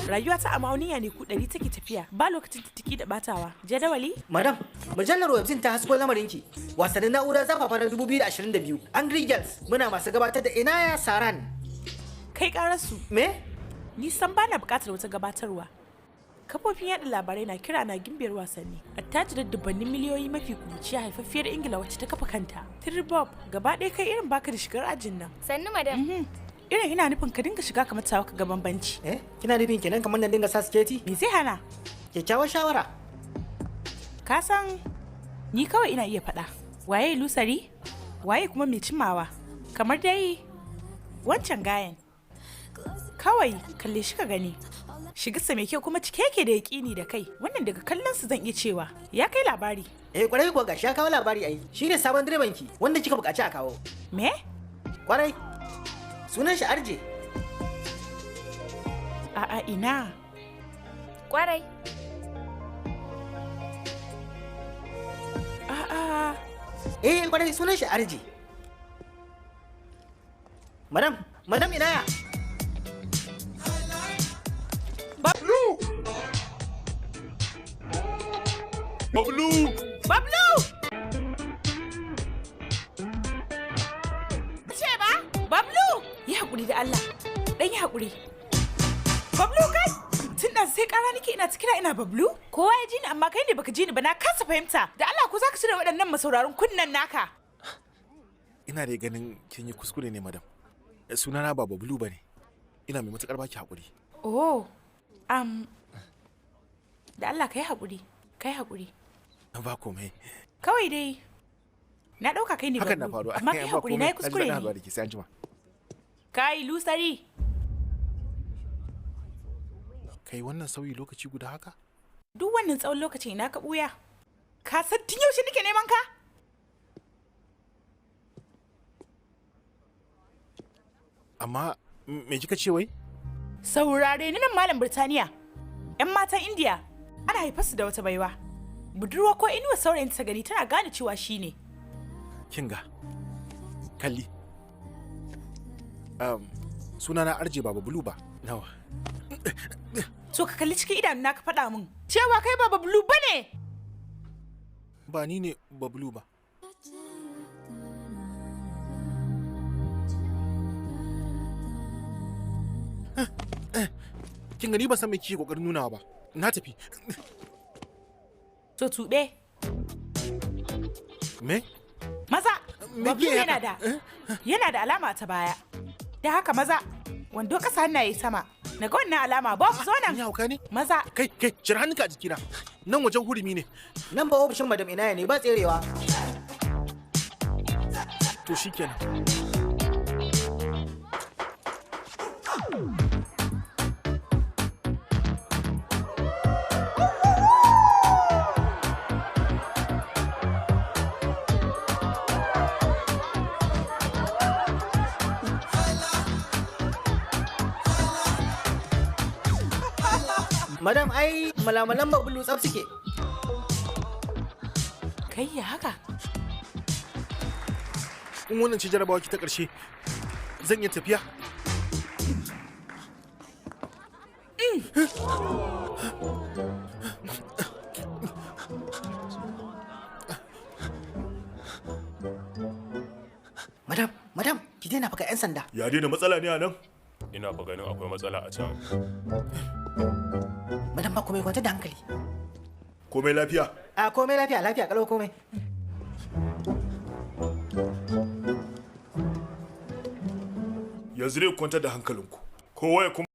Rayuwa ta amauniya ne ku 100 take tafiya ba lokacin tiki da batawa. Jadawali? Madam, mujallar webzin ta hasko lamarinki. Wasannin na'ura zafafa na 2022. Angry Girls muna masu gabatar da Inaya Saran. Kai karasu. Me? Ni san bana bukatar wata gabatarwa. Kafofin yada labarai na kira na gimbiyar wasanni. Attajirar dubbannin miliyoyi mafi kuciya haifaffiyar Ingila wacce ta kafa kanta. Bob, gaba ɗaya kai irin baka da shigar ajin nan. Sannu madam. Irin ina nufin ka dinga shiga kamar tawa ka ga bambanci. Kina nufin kenan kamar nan dinga sa sketi? Me zai hana? Kyakkyawar shawara. Ka san ni kawai ina iya faɗa. Waye lusari? Waye kuma mai cimawa? Kamar dai wancan gayan. Kawai kalle shi ka gani. Shigarsa mai kyau kuma cike yake da yaƙini da kai. Wannan daga kallon su zan iya cewa ya kai labari. Kwarai kuwa gashi ya kawo labari ai. Shine sabon direban ki wanda kika buƙaci a kawo. Me? Kwarai. Sunan shi Arje. A'a ina. Kwarai. A'a. Kwarai sunan shi Arje. Madam Inaya. Bablu! Ce ba? Bablu! Yi haƙuri da Allah. Ɗan yi haƙuri. Bablu kai! Tun da sai ƙara nake ina cikira ina Bablu? Kowa ya ji ni amma kai ne baka ji ni ba na kasa fahimta. Da Allah ko za ka cire waɗannan masauraran kunnen naka? Ina da ganin kin yi kuskure ne madam. Sunana ba Bablu bane. Ina mai matuƙar baki haƙuri. Oh. Da Allah kai haƙuri. Ba komai. Kawai dai na ɗauka kai ne Bablu. Hakan na faru. Amma kai haƙuri na yi kuskure ne. Kai lusari. Kai wannan sauyi lokaci guda haka? Duk wannan tsawon lokaci ina ka ɓuya. Ka san tun yaushe nake neman ka? Amma me kika ce wai? Saurare ni nan Malam Birtaniya. 'Yan matan Indiya ana haifarsu da wata baiwa. Budurwa ko inuwa saurayin ta gani tana gane cewa shi ne. Kinga. Kalli. Sunana Arje ba Bablu ba. Nawa. So ka kalli cikin idanuna ka faɗa min cewa kai ba Bablu ba ne. Ba ni ne Bablu ba. Kin gani ba san me kike kokarin nunawa ba. Na tafi. To tube. Me? Maza. Bablu yana da alama ta baya. Da haka maza wando kasa hannaye sama. Naga wannan alama ba ku zo nan. Ya hauka ne? Maza. Kai cire hannunka a jikina. Nan wajen hurumi ne. Nan ba ofishin Madam Inaya ne ba tserewa. To shikenan. Madam ai malamalan Bablu tsaf suke. Kai ya haka? In wannan ce jarabawa ki ta ƙarshe, zan iya tafiya? Madam, ki daina faga 'yan sanda. Ya daina matsala ne a nan? Ina fa ganin akwai matsala a can. Madam ba komai kwanta da hankali. Komai lafiya? Komai lafiya kalau komai. Yanzu dai kwanta da hankalinku. Kowa ya kuma